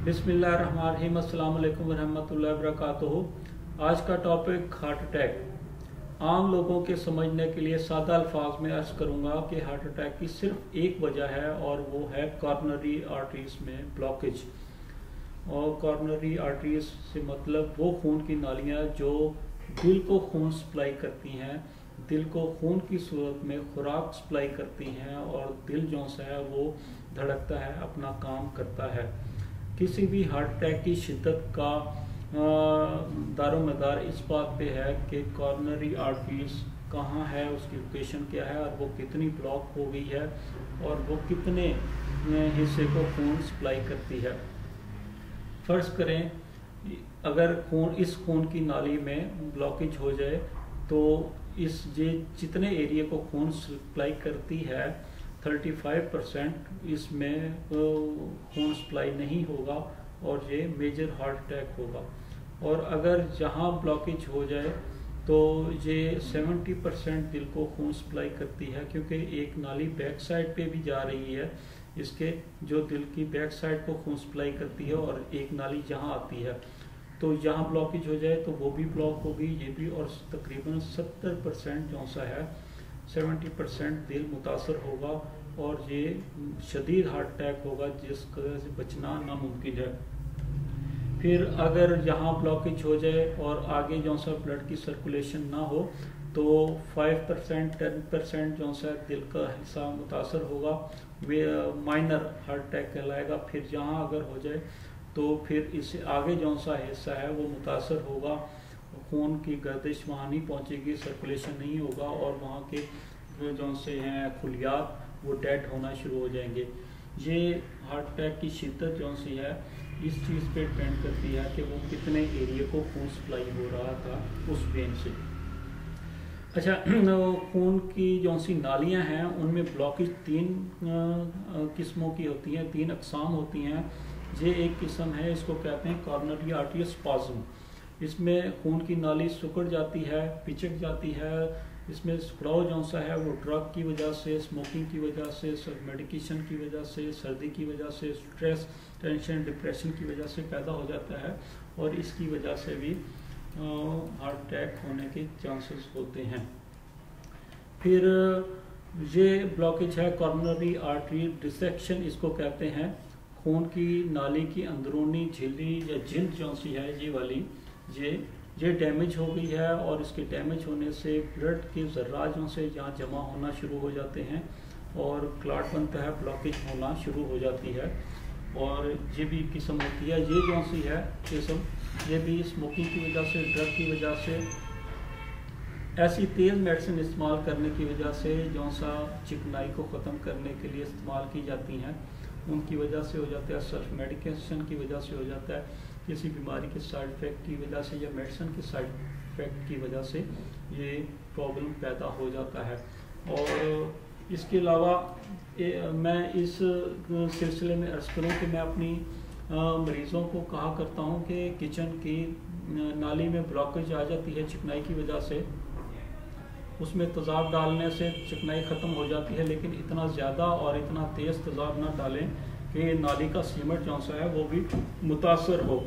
बिस्मिल्लाहिर्रहमानिर्रहीम, अस्सलाम वालेकुम रहमतुल्लाहि व बरकातुहू। आज का टॉपिक हार्ट अटैक। आम लोगों के समझने के लिए सादा अल्फाज में अर्ज करूँगा कि हार्ट अटैक की सिर्फ एक वजह है और वो है कॉर्नरी आर्टरीज में ब्लॉकेज। और कॉर्नरी आर्टरीज से मतलब वो खून की नालियाँ जो दिल को खून सप्लाई करती हैं, दिल को खून की सूरत में खुराक सप्लाई करती हैं और दिल जो सा है वो धड़कता है, अपना काम करता है। किसी भी हार्ट अटैक की शिद्दत का दारोमदार इस बात पे है कि कॉर्नरी आर्टरीज कहाँ है, उसकी लोकेशन क्या है और वो कितनी ब्लॉक हो गई है और वो कितने हिस्से को खून सप्लाई करती है। फर्ज करें अगर इस खून की नाली में ब्लॉकेज हो जाए तो ये जितने एरिया को खून सप्लाई करती है 35% इसमें खून सप्लाई नहीं होगा और ये मेजर हार्ट अटैक होगा। और अगर जहाँ ब्लॉकेज हो जाए तो ये 70% दिल को खून सप्लाई करती है, क्योंकि एक नाली बैक साइड पे भी जा रही है इसके, जो दिल की बैक साइड को खून सप्लाई करती है, और एक नाली जहाँ आती है। तो यहाँ ब्लॉकेज हो जाए तो वो भी ब्लॉक होगी, ये भी, और तकरीबन 70% जो सा है 70% दिल मुतासर होगा और ये शदीद हार्ट अटैक होगा जिसका से बचना नामुमकिन है। फिर अगर यहाँ ब्लॉकेज हो जाए और आगे जो सा ब्लड की सर्कुलेशन ना हो तो 5% 10% जो सा दिल का हिस्सा मुतासर होगा, वे माइनर हार्ट अटैक कहलाएगा। फिर जहाँ अगर हो जाए तो फिर इससे आगे जो सा हिस्सा है वो मुतासर होगा, खून की गर्दिश वहाँ नहीं पहुँचेगी, सर्कुलेशन नहीं होगा और वहाँ के जो से हैं खुलियात वो डेड होना शुरू हो जाएंगे। ये हार्ट अटैक की शिद्दत जो सी है इस चीज़ पे डिपेंड करती है कि वो कितने एरिया को खून सप्लाई हो रहा था उस वेन से। अच्छा, खून की जो सी नालियाँ हैं उनमें ब्लॉकेज 3 किस्मों की होती हैं, 3 अकसाम होती हैं। ये एक किस्म है, इसको कहते हैं कॉर्नरी आर्टरी स्पाज्म। इसमें खून की नाली सिकुड़ जाती है, पिचक जाती है। इसमें सिकुड़ाव जो सा है वो ड्रग की वजह से, स्मोकिंग की वजह से, मेडिकेशन की वजह से, सर्दी की वजह से, स्ट्रेस, टेंशन, डिप्रेशन की वजह से पैदा हो जाता है और इसकी वजह से भी हार्ट अटैक होने के चांसेस होते हैं। फिर ये ब्लॉकेज है कॉर्नरी आर्टरी डिसेक्शन, इसको कहते हैं। खून की नाली की अंदरूनी झिल्ली या जिल्द जो सी है ये वाली, ये डैमेज हो गई है और इसके डैमेज होने से ब्लड के जर्राजों से यहाँ जमा होना शुरू हो जाते हैं और क्लॉट बनता है, ब्लॉकेज होना शुरू हो जाती है। और ये भी किस्म होती है, ये जो सी है किस्म, ये भी स्मोकिंग की वजह से, ड्रग की वजह से, ऐसी तेज़ मेडिसिन इस्तेमाल करने की वजह से जो सा चिकनाई को ख़त्म करने के लिए इस्तेमाल की जाती हैं उनकी वजह से हो जाता है, सेल्फ मेडिकेशन की वजह से हो जाता है, किसी बीमारी के साइड इफ़ेक्ट की वजह से या मेडिसिन के साइड इफ़ेक्ट की वजह से ये प्रॉब्लम पैदा हो जाता है। और इसके अलावा मैं इस सिलसिले में अर्ज़ करूँ कि मैं अपनी मरीज़ों को कहा करता हूँ कि किचन की नाली में ब्लॉकेज आ जाती है चिकनाई की वजह से, उसमें तेज़ाब डालने से चिकनाई ख़त्म हो जाती है, लेकिन इतना ज़्यादा और इतना तेज़ तेज़ाब ना डालें कि नाली का सीमेंट जो सा है वो भी मुतासर हो।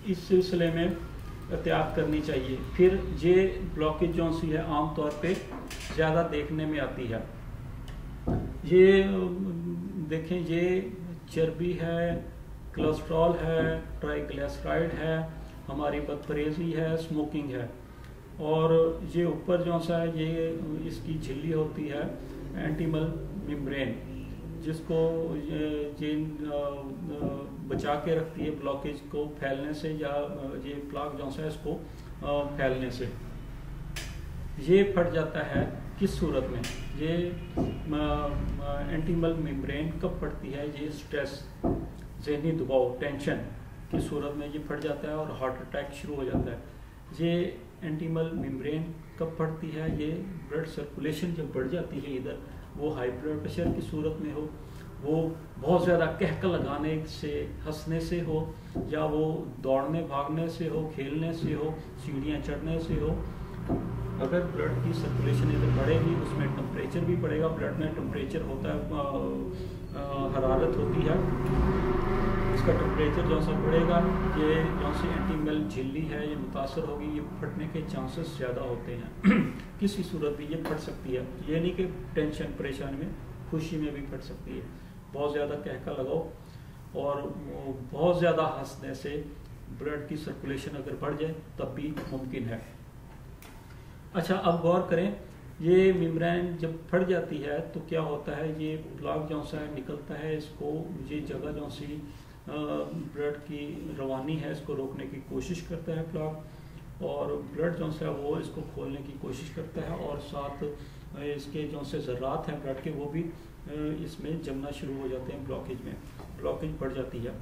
इस सिलसिले में एहतियात करनी चाहिए। फिर ये ब्लॉकेज जो सी है आम तौर पे ज़्यादा देखने में आती है। ये देखें, ये चर्बी है, कोलेस्ट्रॉल है, ट्राइग्लिसराइड है, हमारी बदपरहेज़ी है, स्मोकिंग है। और ये ऊपर जो सा है ये इसकी झिल्ली होती है एंटीमल मेम्ब्रेन, जिसको ये बचा के रखती है ब्लॉकेज को फैलने से या ये प्लाक जो सा है इसको फैलने से। ये फट जाता है किस सूरत में, ये एंटीमल मेम्ब्रेन कब फटती है, ये स्ट्रेस, ज़हनी दबाव, टेंशन की सूरत में ये फट जाता है और हार्ट अटैक शुरू हो जाता है। ये एंटीमल मेम्ब्रेन कब फटती है, ये ब्लड सर्कुलेशन जब बढ़ जाती है इधर, वो हाई ब्लड प्रेशर की सूरत में हो, वो बहुत ज़्यादा कहका लगाने से, हंसने से हो, या वो दौड़ने भागने से हो, खेलने से हो, सीढ़ियाँ चढ़ने से हो। अगर ब्लड की सर्कुलेशन इधर बढ़ेगी उसमें टेम्परेचर भी बढ़ेगा, ब्लड में टेम्परेचर होता है, हरारत होती है, इसका टेम्परेचर जो सा बढ़ेगा, ये जो सी एंटीमेल झिल्ली है ये मुतासर होगी, ये फटने के चांसेस ज़्यादा होते हैं। किसी सूरत भी ये फट सकती है, ये नहीं कि टेंशन परेशानी में, खुशी में भी फट सकती है। बहुत ज़्यादा कहका लगाओ और बहुत ज़्यादा हंसने से ब्लड की सर्कुलेशन अगर बढ़ जाए तब भी मुमकिन है। अच्छा, अब गौर करें, ये मेम्ब्रेन जब फट जाती है तो क्या होता है, ये ब्लॉक जो सा निकलता है, इसको ये जगह जो सी ब्लड की रवानी है इसको रोकने की कोशिश करता है ब्लॉक, और ब्लड जो सा वो इसको खोलने की कोशिश करता है, और साथ इसके जो से ज़र्रात हैं ब्लड के वो भी इसमें जमना शुरू हो जाते हैं, ब्लॉकेज बढ़ जाती है।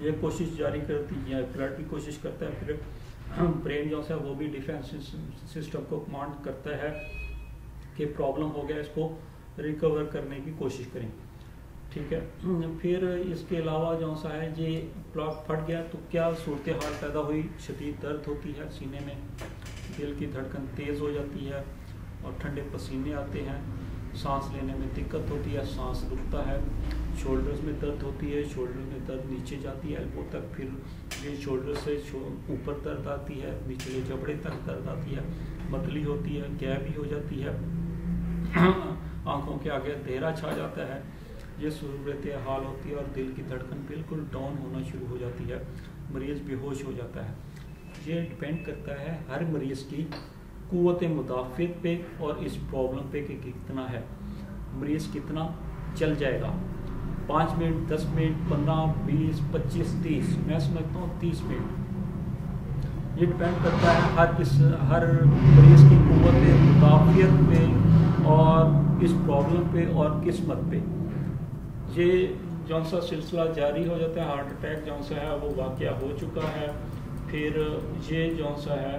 ये कोशिश जारी करती है, ब्लड भी कोशिश करता है, फिर ब्रेन जो है वो भी डिफेंस सिस्टम को कमांड करता है कि प्रॉब्लम हो गया, इसको रिकवर करने की कोशिश करें। ठीक है, फिर इसके अलावा जो सा है ये ब्लॉक फट गया तो क्या सूरत हाल पैदा हुई, शदीद दर्द होती है सीने में, दिल की धड़कन तेज़ हो जाती है और ठंडे पसीने आते हैं, सांस लेने में दिक्कत होती है, सांस रुकता है, शोल्डर्स में दर्द होती है, शोल्डर में दर्द नीचे जाती है एल्बो तक, फिर ये शोल्डर से ऊपर दर्द आती है, निचले जबड़े तक दर्द आती है, मतली होती है, गैप भी हो जाती है, आंखों के आगे अंधेरा छा जाता है, ये सूरत हाल होती है और दिल की धड़कन बिल्कुल डाउन होना शुरू हो जाती है, मरीज़ बेहोश हो जाता है। ये डिपेंड करता है हर मरीज़ की क़ुव्वत मुदाफ़ियत पे और इस प्रॉब्लम पे कि कितना है, मरीज़ कितना चल जाएगा, 5 मिनट, 10 मिनट, 15, 20, 25, 30, मैं समझता हूँ 30 मिनट। ये डिपेंड करता है हर मरीज़ की क़ुव्वत मुदाफ़ियत पे और इस प्रॉब्लम पे और किस्मत पे। ये जौन सा सिलसिला जारी हो जाता है, हार्ट अटैक जौन सा है वो वाक़या हो चुका है, फिर ये जौन सा है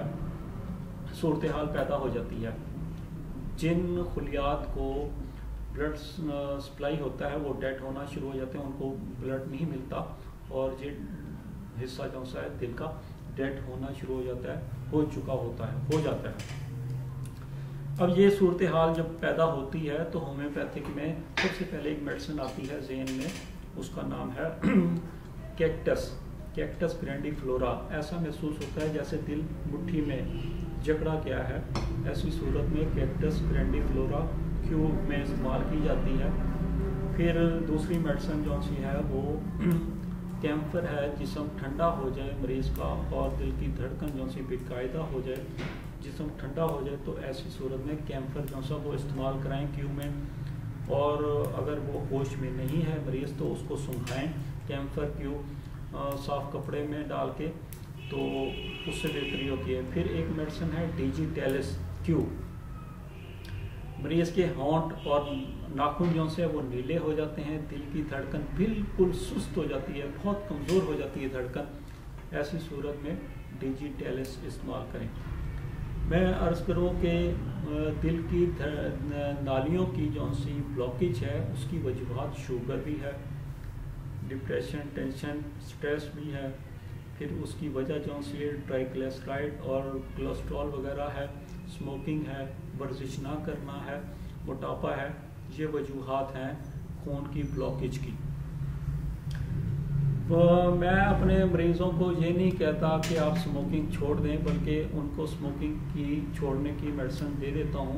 सूरत हाल पैदा हो जाती है, जिन खुलियात को ब्लड सप्लाई होता है वो डेड होना शुरू हो जाते हैं, उनको ब्लड नहीं मिलता और ये हिस्सा जो सा है दिल का डेड होना शुरू हो जाता है, हो जाता है। अब ये सूरत हाल जब पैदा होती है तो होम्योपैथिक में सबसे पहले एक मेडिसिन आती है ज़हन में, उसका नाम है कैक्टस ग्रैंडिफ्लोरा। ऐसा महसूस होता है जैसे दिल मुट्ठी में जकड़ा गया है, ऐसी सूरत में कैक्टस ग्रैंडिफ्लोरा क्यूब में इस्तेमाल की जाती है। फिर दूसरी मेडिसिन जो सी है वो कैम्फर है, जिस्म ठंडा हो जाए मरीज़ का और दिल की धड़कन जो सी बेकायदा हो जाए, जिस्म ठंडा हो जाए तो ऐसी सूरत में कैम्फर जो सा वो इस्तेमाल कराएं क्यूब में, और अगर वो होश में नहीं है मरीज़ तो उसको सुंघाएं कैम्फर क्यूब साफ़ कपड़े में डाल के, तो उससे बेहतरी होती है। फिर एक मेडिसिन है डिजिटैलिस क्यूब, मरीज़ के होंठ और नाखून जो से वो नीले हो जाते हैं, दिल की धड़कन बिल्कुल सुस्त हो जाती है, बहुत कमज़ोर हो जाती है धड़कन, ऐसी सूरत में डिजिटैलिस इस्तेमाल करें। मैं अर्ज़ करूँ कि दिल की नालियों की जो सी ब्लॉकेज है उसकी वजूहात शुगर भी है, डिप्रेशन, टेंशन, स्ट्रेस भी है, फिर उसकी वजह जो सी ट्राइग्लिसराइड और कोलेस्ट्रॉल वगैरह है, स्मोकिंग है, वर्जिश ना करना है, मोटापा है, ये वजूहात हैं खून की ब्लॉकेज की। मैं अपने मरीज़ों को ये नहीं कहता कि आप स्मोकिंग छोड़ दें, बल्कि उनको स्मोकिंग की छोड़ने की मेडिसिन दे देता हूँ,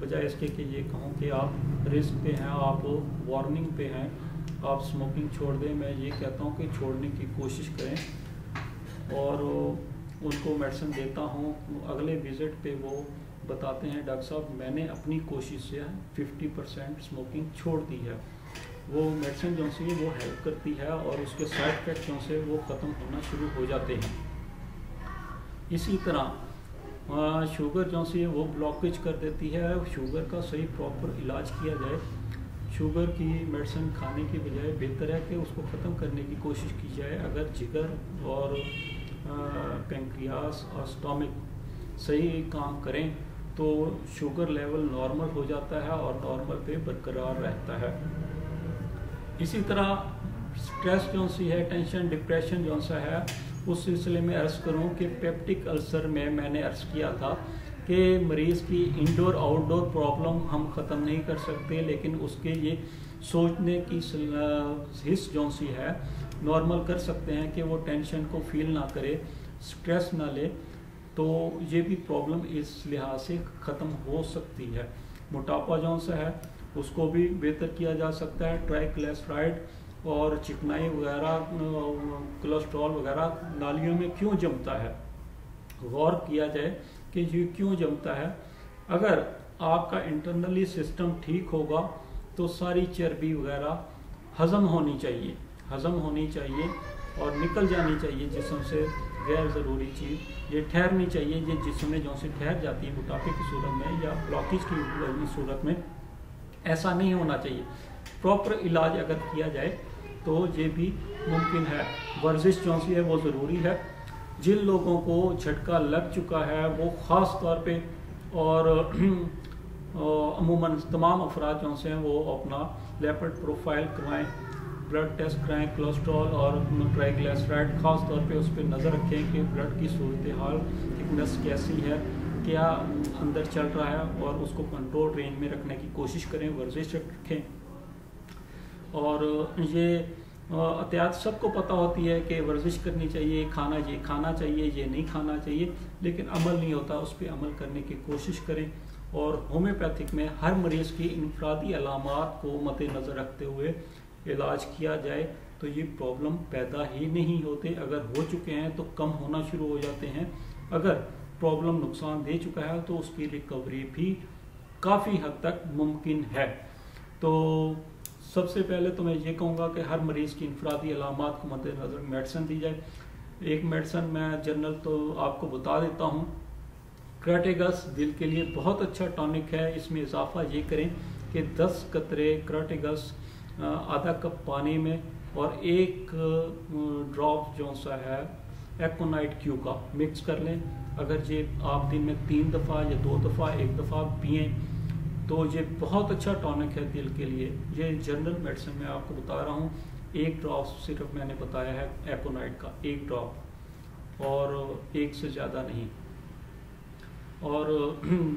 बजाय इसके कि ये कहूँ कि आप रिस्क पे हैं, आप वार्निंग पे हैं, आप स्मोकिंग छोड़ दें। मैं ये कहता हूँ कि छोड़ने की कोशिश करें और उनको मेडिसिन देता हूँ। अगले विज़िट पे वो बताते हैं डॉक्टर साहब मैंने अपनी कोशिश से 50% स्मोकिंग छोड़ दी है। वो मेडिसिन जो सी वो हेल्प करती है और उसके साइड इफ़ेक्ट जो से वो ख़त्म होना शुरू हो जाते हैं। इसी तरह शुगर जो सी वो ब्लॉकेज कर देती है। शुगर का सही प्रॉपर इलाज किया जाए, शुगर की मेडिसिन खाने की बजाय बेहतर है कि उसको ख़त्म करने की कोशिश की जाए। अगर जिगर और पेंक्रियास और स्टोमिक सही काम करें तो शुगर लेवल नॉर्मल हो जाता है और नॉर्मल पे बरकरार रहता है। इसी तरह स्ट्रेस जो सी है, टेंशन, डिप्रेशन जो सा है, उस सिलसिले में अर्ज़ करूँ कि पेप्टिक अल्सर में मैंने अर्ज़ किया था कि मरीज़ की इंडोर आउटडोर प्रॉब्लम हम ख़त्म नहीं कर सकते, लेकिन उसके ये सोचने की हिस्स जो सी है नॉर्मल कर सकते हैं कि वो टेंशन को फील ना करे, स्ट्रेस ना ले, तो ये भी प्रॉब्लम इस लिहाज से ख़त्म हो सकती है। मोटापा जो सा है उसको भी बेहतर किया जा सकता है। ट्राइग्लिसराइड और चिकनाई वगैरह, कोलेस्ट्रॉल वगैरह नालियों में क्यों जमता है, गौर किया जाए कि ये क्यों जमता है। अगर आपका इंटरनली सिस्टम ठीक होगा तो सारी चर्बी वगैरह हज़म होनी चाहिए और निकल जानी चाहिए जिस्म से गैर ज़रूरी चीज़। ये ठहरनी चाहिए, ये जिस्म में जो से ठहर जाती है मोटापे की सूरत में या ब्लॉकेज की सूरत में, ऐसा नहीं होना चाहिए। प्रॉपर इलाज अगर किया जाए तो ये भी मुमकिन है। वर्जिश जो सी है वो ज़रूरी है। जिन लोगों को झटका लग चुका है वो ख़ास तौर पे और अमूमन तमाम अफराद जो से हैं वो अपना लिपिड प्रोफाइल करवाएं, ब्लड टेस्ट कराएं, कोलेस्ट्रॉल और ट्राइग्लिसराइड ख़ास तौर पे उस पर नज़र रखें कि ब्लड की सूरत हाल थिकनेस कैसी है, क्या अंदर चल रहा है, और उसको कंट्रोल रेंज में रखने की कोशिश करें, वर्जिश रखें। और ये एहतियात सबको पता होती है कि वर्जिश करनी चाहिए, खाना चाहिए, ये नहीं खाना चाहिए, लेकिन अमल नहीं होता। उस पर अमल करने की कोशिश करें। और होम्योपैथिक में हर मरीज़ की इनफरादी अलामात को मद्देनज़र रखते हुए इलाज किया जाए तो ये प्रॉब्लम पैदा ही नहीं होते। अगर हो चुके हैं तो कम होना शुरू हो जाते हैं। अगर प्रॉब्लम नुकसान दे चुका है तो उसकी रिकवरी भी काफ़ी हद तक मुमकिन है। तो सबसे पहले तो मैं ये कहूँगा कि हर मरीज़ की इनफरादी अलामात को मद्देनज़र मेडिसिन दी जाए। एक मेडिसिन मैं जनरल तो आपको बता देता हूँ, क्राटेगस दिल के लिए बहुत अच्छा टॉनिक है। इसमें इजाफा ये करें कि 10 कतरे क्राटेगस आधा कप पानी में और 1 ड्रॉप जो सा है एकोनाइट क्यू का मिक्स कर लें। अगर ये आप दिन में 3 दफ़ा या 2 दफ़ा 1 दफ़ा पिएँ तो ये बहुत अच्छा टॉनिक है दिल के लिए। ये जनरल मेडिसिन में आपको बता रहा हूँ। 1 ड्रॉप सिर्फ मैंने बताया है एकोनाइट का, 1 ड्रॉप, और 1 से ज़्यादा नहीं। और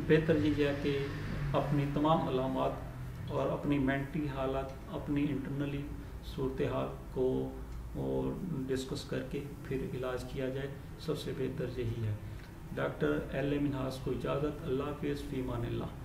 बेहतर ये है कि अपनी तमाम अलामात और अपनी मेंटली हालत, अपनी इंटरनली सूरत हाल को डिस्कस करके फिर इलाज किया जाए, सबसे बेहतर यही है। डॉक्टर LA मिन्हास को इजाज़त। अल्लाह हाफ़िज़, फ़ी अमानिल्लाह।